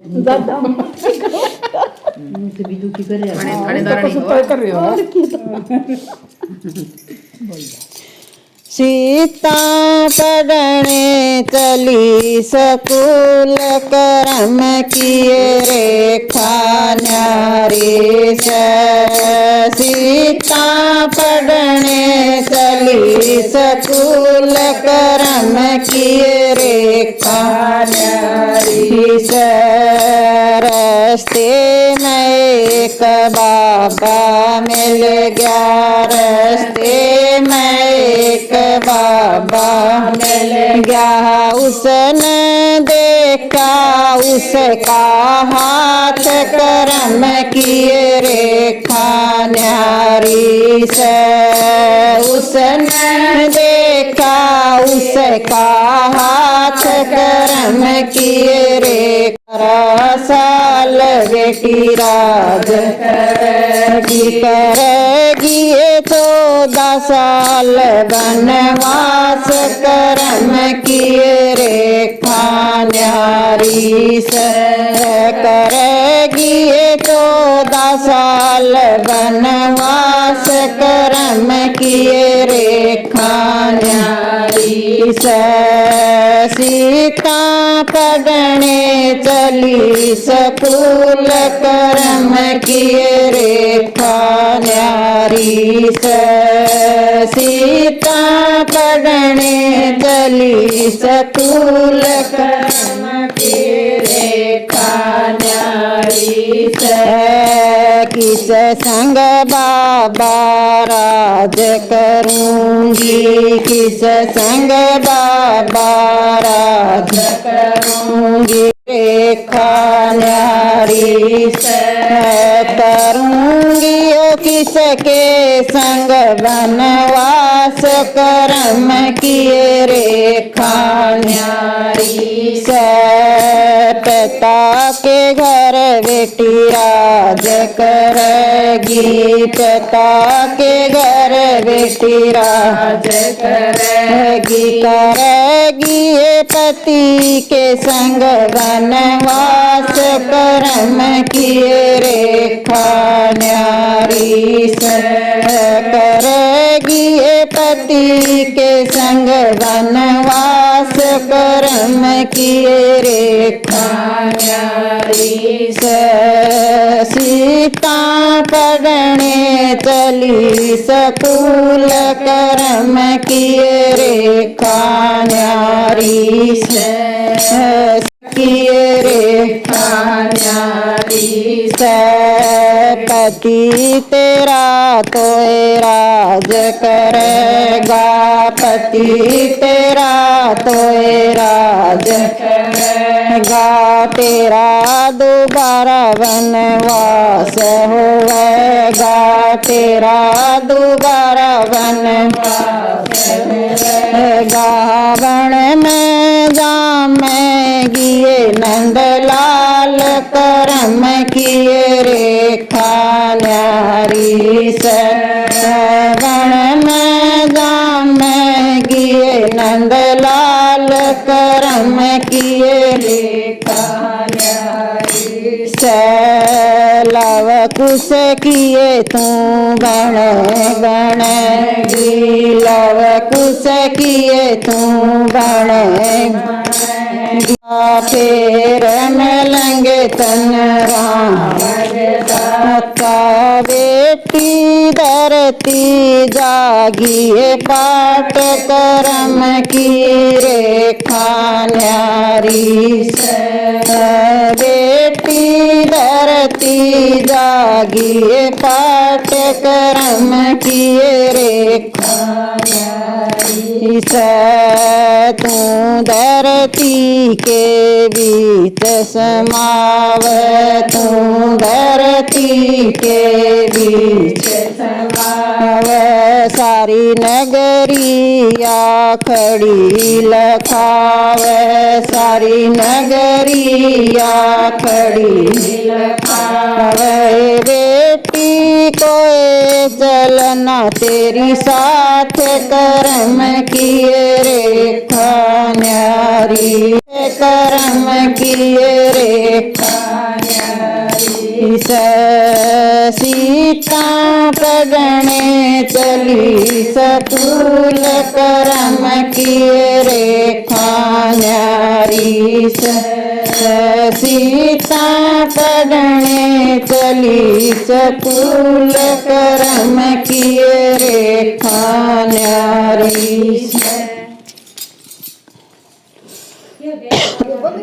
दादा मुझे भी दुखी कर रहे थाने हैं। थानेदार नहीं कर रहे हो सीता पढ़ने चली सकूल करम किए रेखा न्यारी से। सीता पढ़ने चली सकूल करम किए रेखा न्यारी से। रस्ते में एक बाबा मिल गया, रस्ते में एक बाबा मिल गया। उसने देखा उसका हाथ करम किए रेखा न्यारी से। उसने देखा उसका हाथ करम किए रेखा। साल बेटी राज करेगी ये 14 साल वनवास करम किए रेखा न्यारी से। करेगी ये 14 साल वनवास करम किए रेखा न्यारी से। सीता पढ़ने चली सकूल करम किए रेखा न्यारी से। सीता पढ़ने चली सकूल करम किए रेखा न्यारी से। किस संग बाबा राज करूंगी, किस संग बाबा राज करूंगी रेखा न्यारी से। करूंगी ओ किसके संग वनवास करम किए रेखा न्यारी से। पिता के घर बेटी राज करेगी, पिता के घर बेटी राज करेगी। करेगी ये पति के संग वनवास करम किए रेखा न्यारी से। करेगी ये पति के संग वनवास करम किए रेखा न्यारी से। सीता पढ़ने चली सकूल करम किए रेखा न्यारी से। किए रेखा न्यारी से। पति तेरा तो राज करेगा, पति तेरा तो राज करेगा। तेरा दोबारा वनवास होएगा, तेरा दोबारा वनवास होएगा। वन में जामेगी ये नंदलाल करम किए रेखा न्यारी से। वन में जामेगी ये नंदलाल करम किए रेखा न्यारी से। लव कुश किए तू गण गणगी, लव कुश किए तू गण फेर मिलेंगे तन राम का। बेटी धरती जागिए पाठ करम की रेखा न्यारी से। बेटी धरती जागिए पाठ करम किए रेखा न्यारी से। तू धरती के बीच समाव, तू धरती के बीच समाव। सारी नगरिया खड़ी लखाव, सारी नगरिया खड़ी लखाव। बेटी कोई चलना तेरी साथ करम किए रेखा न्यारी, करम किए रेखा सीता पगणे चली सकुल करम किए रेखा न्यारी सीता पगणे चली सकुल करम किए रेखा न्यारी